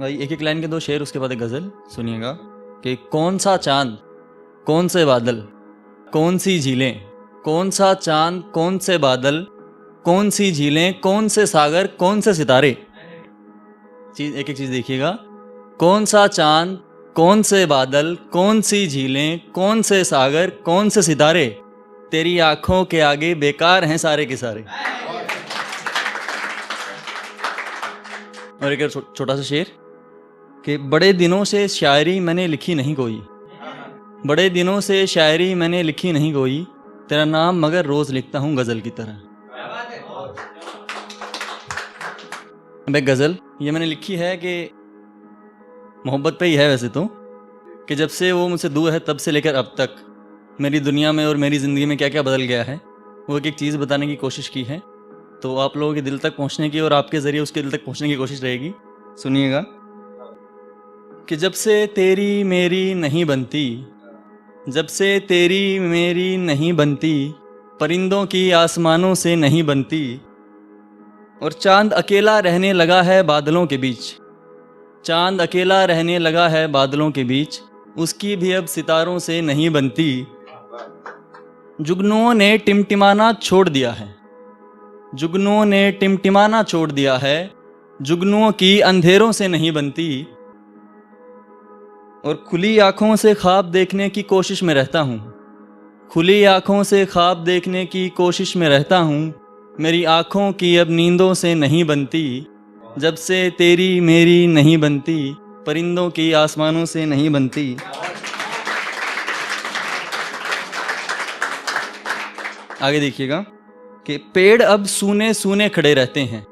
भाई एक एक लाइन के दो शेर, उसके बाद एक गज़ल सुनिएगा कि कौन सा चांद, कौन से बादल, कौन सी झीलें, कौन सा चांद, कौन से बादल, कौन सी झीलें, कौन से सागर, कौन से सितारे। चीज़ एक एक चीज़ देखिएगा। कौन सा चांद, कौन से बादल, कौन सी झीलें, कौन से सागर, कौन से सितारे, तेरी आंखों के आगे बेकार हैं सारे के सारे। और एक छोटा सा शेर कि बड़े दिनों से शायरी मैंने लिखी नहीं कोई, बड़े दिनों से शायरी मैंने लिखी नहीं कोई, तेरा नाम मगर रोज लिखता हूँ गजल की तरह। अब एक गजल ये मैंने लिखी है कि मोहब्बत पे ही है वैसे तो, कि जब से वो मुझसे दूर है तब से लेकर अब तक मेरी दुनिया में और मेरी ज़िंदगी में क्या क्या बदल गया है, वो एक एक चीज़ बताने की कोशिश की है। तो आप लोगों के दिल तक पहुंचने की और आपके ज़रिए उसके दिल तक पहुंचने की कोशिश रहेगी। सुनिएगा कि जब से तेरी मेरी नहीं बनती, जब से तेरी मेरी नहीं बनती, परिंदों की आसमानों से नहीं बनती, और चांद अकेला रहने लगा है बादलों के बीच, चांद अकेला रहने लगा है बादलों के बीच, उसकी भी अब सितारों से नहीं बनती। जुगनुओं ने टिमटिमाना छोड़ दिया है, जुगनुओं ने टिमटिमाना छोड़ दिया है, जुगनुओं की अंधेरों से नहीं बनती, और खुली आंखों से ख्वाब देखने की कोशिश में रहता हूँ, खुली आंखों से ख्वाब देखने की कोशिश में रहता हूँ, मेरी आंखों की अब नींदों से नहीं बनती, जब से तेरी मेरी नहीं बनती, परिंदों की आसमानों से नहीं बनती। आगे देखिएगा कि पेड़ अब सूने सूने खड़े रहते हैं,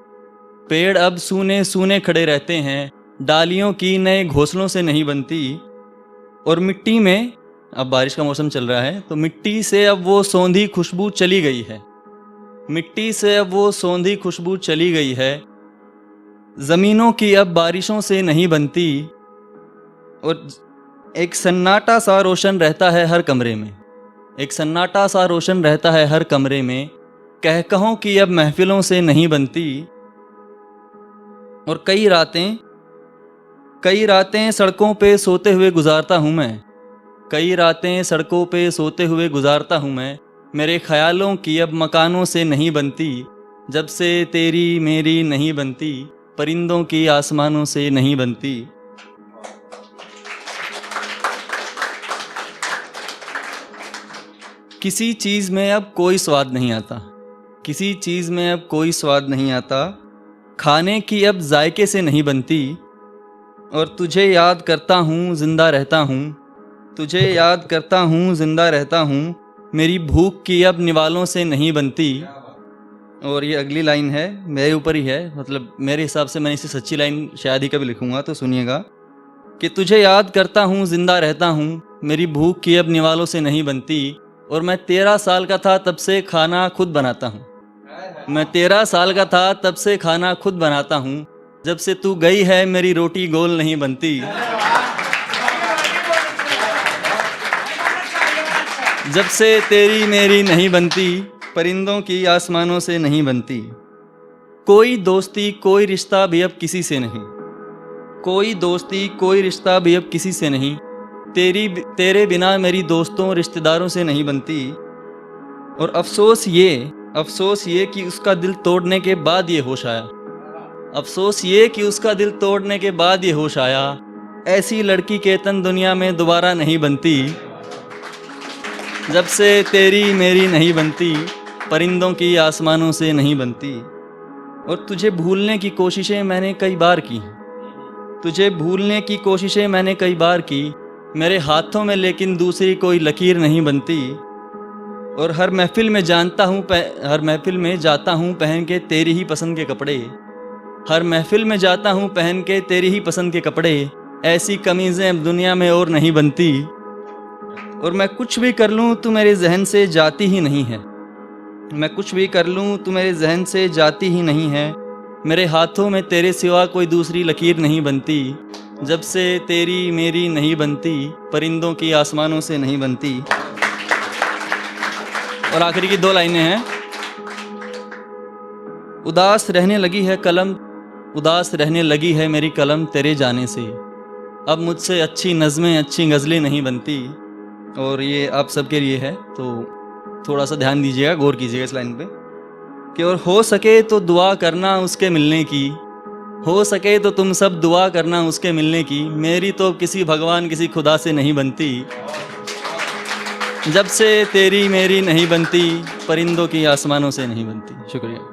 पेड़ अब सूने सूने खड़े रहते हैं, डालियों की नए घोंसलों से नहीं बनती, और मिट्टी में, अब बारिश का मौसम चल रहा है तो मिट्टी से अब वो सौंधी खुशबू चली गई है, मिट्टी से अब वो सौंधी खुशबू चली गई है, ज़मीनों की अब बारिशों से नहीं बनती, और एक सन्नाटा सा रोशन रहता है हर कमरे में, एक सन्नाटा सा रोशन रहता है हर कमरे में, कहकहों की अब महफिलों से नहीं बनती, और कई रातें सड़कों पे सोते हुए गुजारता हूँ मैं, कई रातें सड़कों पे सोते हुए गुजारता हूँ मैं, मेरे ख्यालों की अब मकानों से नहीं बनती, जब से तेरी मेरी नहीं बनती, परिंदों की आसमानों से नहीं बनती। किसी चीज़ में अब कोई स्वाद नहीं आता, किसी चीज़ में अब कोई स्वाद नहीं आता, खाने की अब जायके से नहीं बनती, और तुझे याद करता हूँ जिंदा रहता हूँ, तुझे याद करता हूँ जिंदा रहता हूँ, मेरी भूख की अब निवालों से नहीं बनती। और ये अगली लाइन है मेरे ऊपर ही है, मतलब मेरे हिसाब से मैं इसे सच्ची लाइन शायद ही कभी लिखूँगा, तो सुनिएगा कि तुझे याद करता हूँ जिंदा रहता हूँ, मेरी भूख की अब निवालों से नहीं बनती, और मैं 13 साल का था तब से खाना खुद बनाता हूँ, मैं 13 साल का था तब से खाना खुद बनाता हूँ, जब से तू गई है मेरी रोटी गोल नहीं बनती, जब से तेरी मेरी नहीं बनती, परिंदों की आसमानों से नहीं बनती। कोई दोस्ती कोई रिश्ता भी अब किसी से नहीं, कोई दोस्ती कोई रिश्ता भी अब किसी से नहीं, तेरे बिना मेरी दोस्तों रिश्तेदारों से नहीं बनती, और अफसोस ये कि उसका दिल तोड़ने के बाद ये होश आया, अफसोस ये कि उसका दिल तोड़ने के बाद ये होश आया, ऐसी लड़की के तन दुनिया में दोबारा नहीं बनती, जब से तेरी मेरी नहीं बनती, परिंदों की आसमानों से नहीं बनती। और तुझे भूलने की कोशिशें मैंने कई बार की, तुझे भूलने की कोशिशें मैंने कई बार की, मेरे हाथों में लेकिन दूसरी कोई लकीर नहीं बनती, और हर महफिल में जाता हूँ पहन के तेरी ही पसंद के कपड़े, हर महफिल में जाता हूँ पहन के तेरी ही पसंद के कपड़े, ऐसी कमीज़ें अब दुनिया में और नहीं बनती, और मैं कुछ भी कर लूँ तू मेरे जहन से जाती ही नहीं है, मैं कुछ भी कर लूँ तू मेरे जहन से जाती ही नहीं है, मेरे हाथों में तेरे सिवा कोई दूसरी लकीर नहीं बनती, जब से तेरी मेरी नहीं बनती, परिंदों की आसमानों से नहीं बनती। और आखिरी की 2 लाइनें हैं। उदास रहने लगी है कलम उदास रहने लगी है मेरी कलम तेरे जाने से। अब मुझसे अच्छी नज़में अच्छी गज़लें नहीं बनती। और ये आप सबके लिए है, तो थोड़ा सा ध्यान दीजिएगा, गौर कीजिएगा इस लाइन पे कि और हो सके तो दुआ करना उसके मिलने की, हो सके तो तुम सब दुआ करना उसके मिलने की। मेरी तो किसी भगवान किसी खुदा से नहीं बनती, जब से तेरी मेरी नहीं बनती, परिंदों की आसमानों से नहीं बनती। शुक्रिया।